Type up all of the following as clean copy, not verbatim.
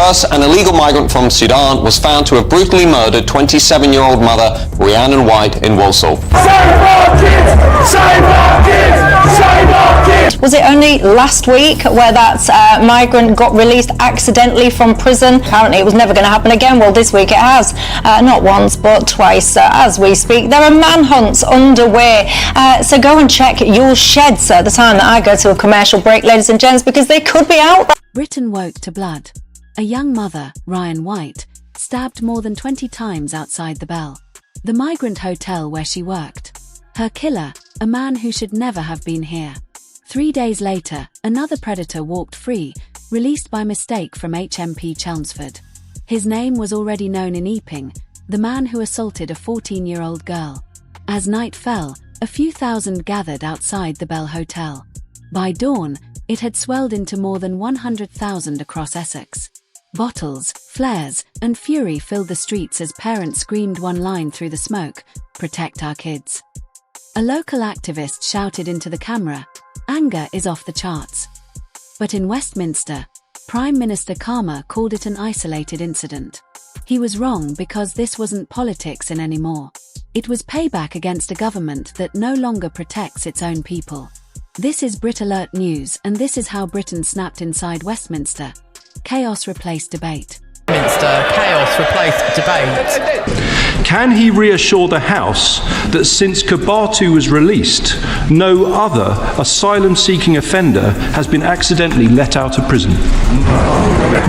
First, an illegal migrant from Sudan was found to have brutally murdered 27-year-old mother Rhiannon White in Walsall. Save our kids! Save our kids! Save our kids! Was it only last week where that migrant got released accidentally from prison? Apparently it was never going to happen again. Well, this week it has. Not once, but twice as we speak. There are manhunts underway. So go and check your sheds at the time that I go to a commercial break, ladies and gents, because they could be out. Britain woke to blood. A young mother, Rhiannon White, stabbed more than 20 times outside the Bell, the migrant hotel where she worked. Her killer, a man who should never have been here. 3 days later, another predator walked free, released by mistake from HMP Chelmsford. His name was already known in Epping, the man who assaulted a 14-year-old girl. As night fell, a few thousand gathered outside the Bell Hotel. By dawn, it had swelled into more than 100,000 across Essex. Bottles, flares, and fury filled the streets as parents screamed one line through the smoke, "Protect our kids." A local activist shouted into the camera, "Anger is off the charts." But in Westminster, Prime Minister Karma called it an isolated incident. He was wrong because this wasn't politics anymore. It was payback against a government that no longer protects its own people. This is Brit Alert News, and this is how Britain snapped inside Westminster. Chaos replaced debate. Westminster, chaos replaced debate. Can he reassure the House that since Kabatu was released, no other asylum-seeking offender has been accidentally let out of prison?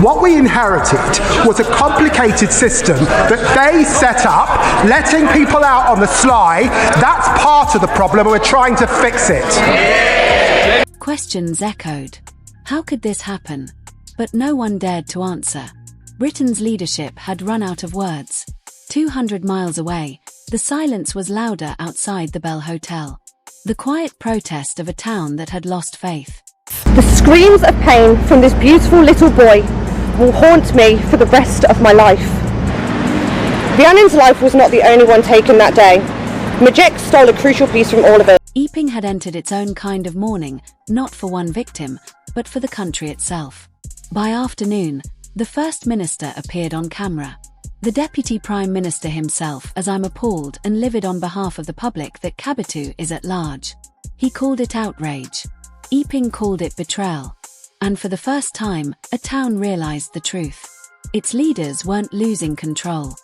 What we inherited was a complicated system that they set up, letting people out on the sly. That's part of the problem, and we're trying to fix it. Questions echoed. How could this happen? But no one dared to answer. Britain's leadership had run out of words. 200 miles away, the silence was louder outside the Bell Hotel. The quiet protest of a town that had lost faith. The screams of pain from this beautiful little boy will haunt me for the rest of my life. Rhiannon's life was not the only one taken that day. Majek stole a crucial piece from all of us. Epping had entered its own kind of mourning, not for one victim, but for the country itself. By afternoon, the First Minister appeared on camera. The Deputy Prime Minister himself, as I'm appalled and livid on behalf of the public that Kabatu is at large. He called it outrage. Epping called it betrayal. And for the first time, a town realised the truth. Its leaders weren't losing control.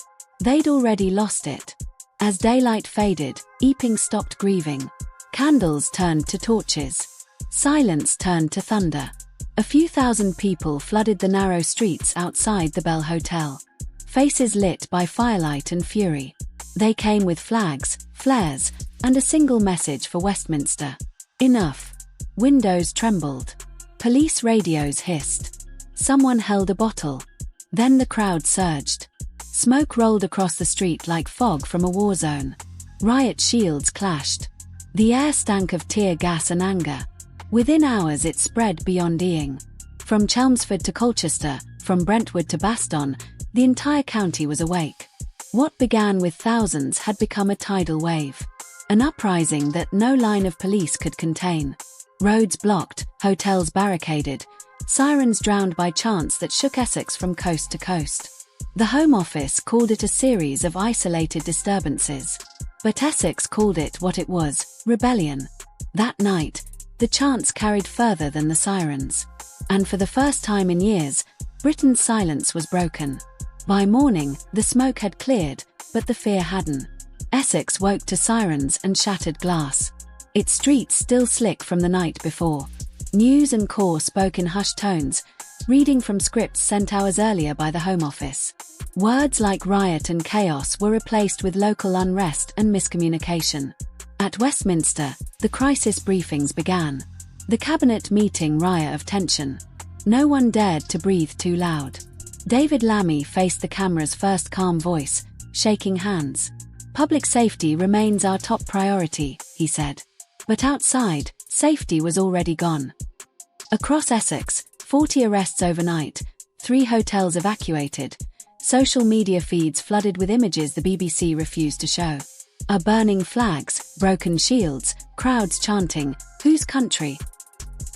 They'd already lost it. As daylight faded, Epping stopped grieving. Candles turned to torches. Silence turned to thunder. A few thousand people flooded the narrow streets outside the Bell Hotel. Faces lit by firelight and fury. They came with flags, flares, and a single message for Westminster. Enough. Windows trembled. Police radios hissed. Someone held a bottle. Then the crowd surged. Smoke rolled across the street like fog from a war zone. Riot shields clashed. The air stank of tear gas and anger. Within hours it spread beyond Epping. From Chelmsford to Colchester, from Brentwood to Baston, the entire county was awake. What began with thousands had become a tidal wave. An uprising that no line of police could contain. Roads blocked, hotels barricaded, sirens drowned by chants that shook Essex from coast to coast. The Home Office called it a series of isolated disturbances. But Essex called it what it was, rebellion. That night, the chants carried further than the sirens. And for the first time in years, Britain's silence was broken. By morning, the smoke had cleared, but the fear hadn't. Essex woke to sirens and shattered glass. Its streets still slick from the night before. News and Corps spoke in hushed tones, reading from scripts sent hours earlier by the Home Office. Words like riot and chaos were replaced with local unrest and miscommunication. At Westminster, the crisis briefings began. The cabinet meeting riot of tension. No one dared to breathe too loud. David Lammy faced the camera's first calm voice, shaking hands. Public safety remains our top priority, he said. But outside, safety was already gone. Across Essex, 40 arrests overnight, 3 hotels evacuated, social media feeds flooded with images the BBC refused to show. Burning flags, broken shields, crowds chanting, "Whose country?"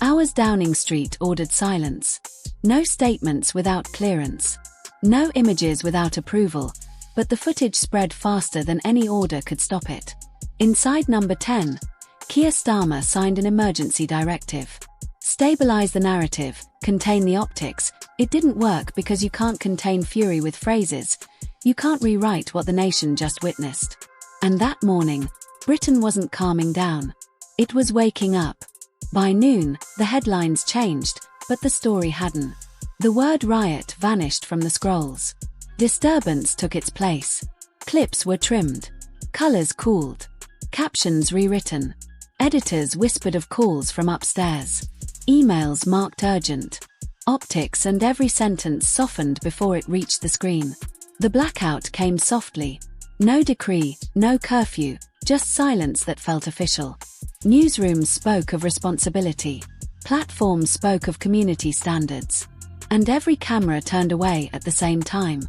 Hours Downing Street ordered silence. No statements without clearance. No images without approval, but the footage spread faster than any order could stop it. Inside number 10, Keir Starmer signed an emergency directive. Stabilize the narrative, contain the optics. It didn't work because you can't contain fury with phrases. You can't rewrite what the nation just witnessed. And that morning, Britain wasn't calming down. It was waking up. By noon, the headlines changed, but the story hadn't. The word riot vanished from the scrolls. Disturbance took its place. Clips were trimmed. Colors cooled. Captions rewritten. Editors whispered of calls from upstairs. Emails marked urgent. Optics and every sentence softened before it reached the screen. The blackout came softly. No decree, no curfew, just silence that felt official. Newsrooms spoke of responsibility. Platforms spoke of community standards. And every camera turned away at the same time.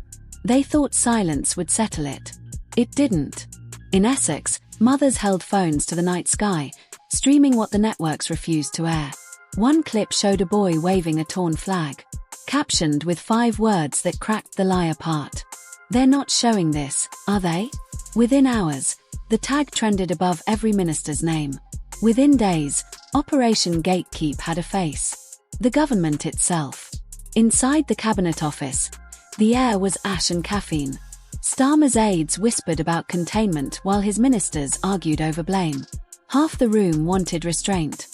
They thought silence would settle it. It didn't. In Essex, mothers held phones to the night sky, streaming what the networks refused to air. One clip showed a boy waving a torn flag, captioned with 5 words that cracked the lie apart. They're not showing this, are they? Within hours, the tag trended above every minister's name. Within days, Operation Gatekeep had a face. The government itself. Inside the Cabinet Office, the air was ash and caffeine. Starmer's aides whispered about containment while his ministers argued over blame. Half the room wanted restraint.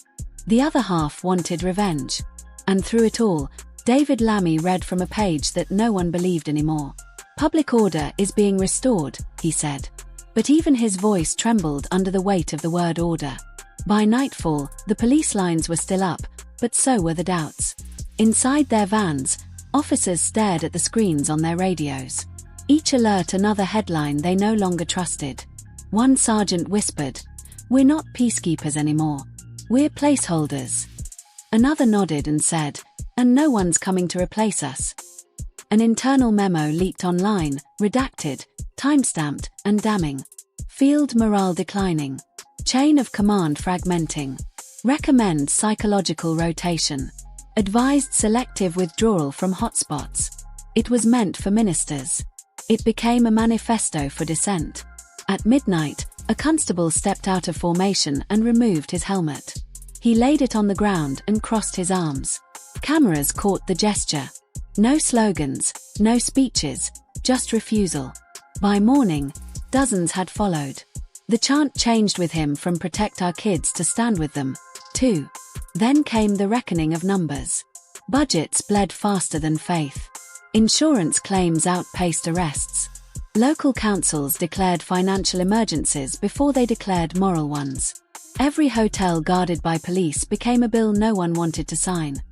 The other half wanted revenge. And through it all, David Lammy read from a page that no one believed anymore. Public order is being restored, he said. But even his voice trembled under the weight of the word order. By nightfall, the police lines were still up, but so were the doubts. Inside their vans, officers stared at the screens on their radios. Each alert another headline they no longer trusted. One sergeant whispered, "We're not peacekeepers anymore. We're placeholders." Another nodded and said, "And no one's coming to replace us." An internal memo leaked online, redacted, time-stamped, and damning. Field morale declining. Chain of command fragmenting. Recommend psychological rotation. Advised selective withdrawal from hotspots. It was meant for ministers. It became a manifesto for dissent. At midnight, a constable stepped out of formation and removed his helmet. He laid it on the ground and crossed his arms. Cameras caught the gesture. No slogans, no speeches, just refusal. By morning, dozens had followed. The chant changed with him from "protect our kids" to "stand with them," too. Then came the reckoning of numbers. Budgets bled faster than faith. Insurance claims outpaced arrests. Local councils declared financial emergencies before they declared moral ones. Every hotel guarded by police became a bill no one wanted to sign.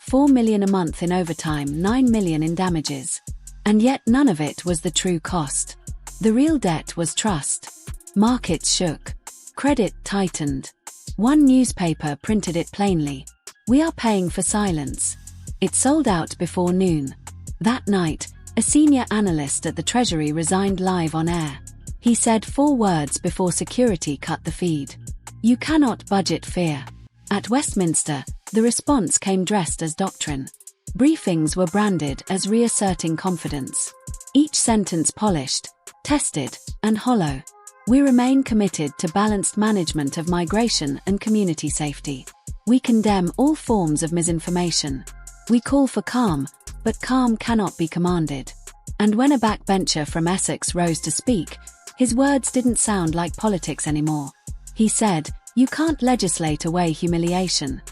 4 million a month in overtime, 9 million in damages. And yet none of it was the true cost. The real debt was trust. Markets shook. Credit tightened. One newspaper printed it plainly. "We are paying for silence." It sold out before noon. That night, a senior analyst at the Treasury resigned live on air. He said 4 words before security cut the feed. "You cannot budget fear." At Westminster, the response came dressed as doctrine. Briefings were branded as reasserting confidence. Each sentence polished, tested, and hollow. "We remain committed to balanced management of migration and community safety. We condemn all forms of misinformation. We call for calm, but calm cannot be commanded." And when a backbencher from Essex rose to speak, his words didn't sound like politics anymore. He said, "You can't legislate away humiliation."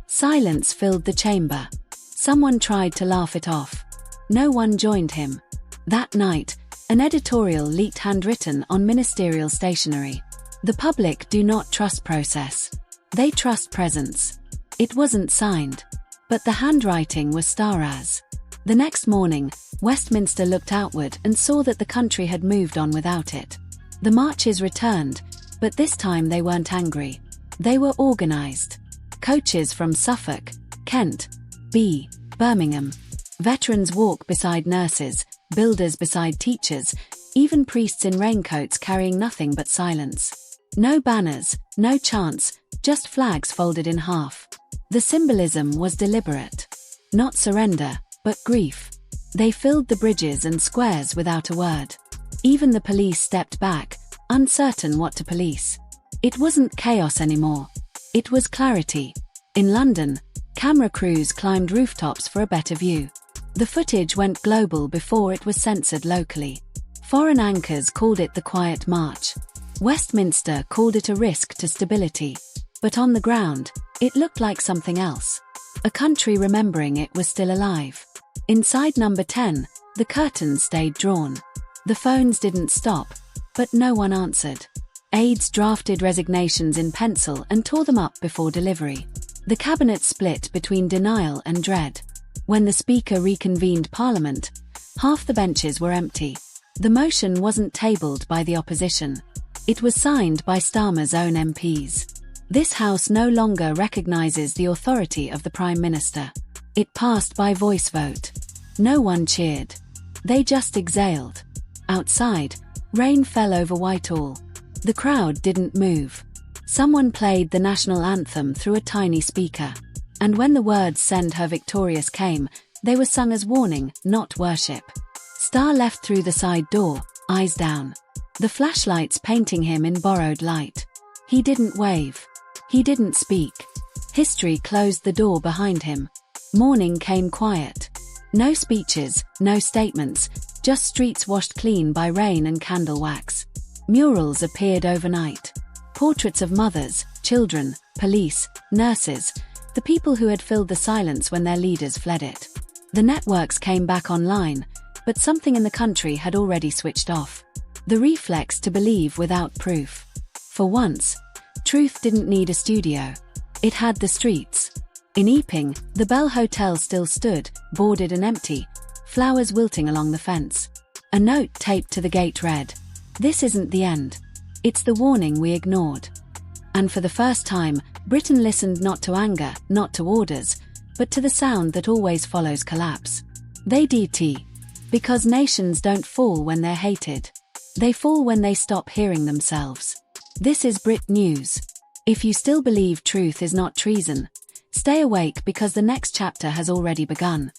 Silence filled the chamber. Someone tried to laugh it off. No one joined him. That night, an editorial leaked handwritten on ministerial stationery. The public do not trust process. They trust presence. It wasn't signed, but the handwriting was Starmer's. The next morning, Westminster looked outward and saw that the country had moved on without it. The marches returned, but this time they weren't angry. They were organised. Coaches from Suffolk, Kent, Birmingham. Veterans walk beside nurses, builders beside teachers, even priests in raincoats carrying nothing but silence. No banners, no chants, just flags folded in half. The symbolism was deliberate. Not surrender, but grief. They filled the bridges and squares without a word. Even the police stepped back, uncertain what to police. It wasn't chaos anymore. It was clarity. In London, camera crews climbed rooftops for a better view. The footage went global before it was censored locally. Foreign anchors called it the Quiet March. Westminster called it a risk to stability. But on the ground, it looked like something else. A country remembering it was still alive. Inside number 10, the curtains stayed drawn. The phones didn't stop, but no one answered. Aides drafted resignations in pencil and tore them up before delivery. The cabinet split between denial and dread. When the Speaker reconvened Parliament, half the benches were empty. The motion wasn't tabled by the opposition. It was signed by Starmer's own MPs. This House no longer recognises the authority of the Prime Minister. It passed by voice vote. No one cheered. They just exhaled. Outside, rain fell over Whitehall. The crowd didn't move. Someone played the national anthem through a tiny speaker. And when the words "Send Her Victorious" came, they were sung as warning, not worship. Starr left through the side door, eyes down. The flashlights painting him in borrowed light. He didn't wave. He didn't speak. History closed the door behind him. Morning came quiet. No speeches, no statements, just streets washed clean by rain and candle wax. Murals appeared overnight. Portraits of mothers, children, police, nurses, the people who had filled the silence when their leaders fled it. The networks came back online, but something in the country had already switched off. The reflex to believe without proof. For once, truth didn't need a studio. It had the streets. In Epping, the Bell Hotel still stood, boarded and empty, flowers wilting along the fence. A note taped to the gate read, "This isn't the end. It's the warning we ignored." And for the first time, Britain listened not to anger, not to orders, but to the sound that always follows collapse. They DT. Because nations don't fall when they're hated. They fall when they stop hearing themselves. This is Brit News. If you still believe truth is not treason, stay awake because the next chapter has already begun.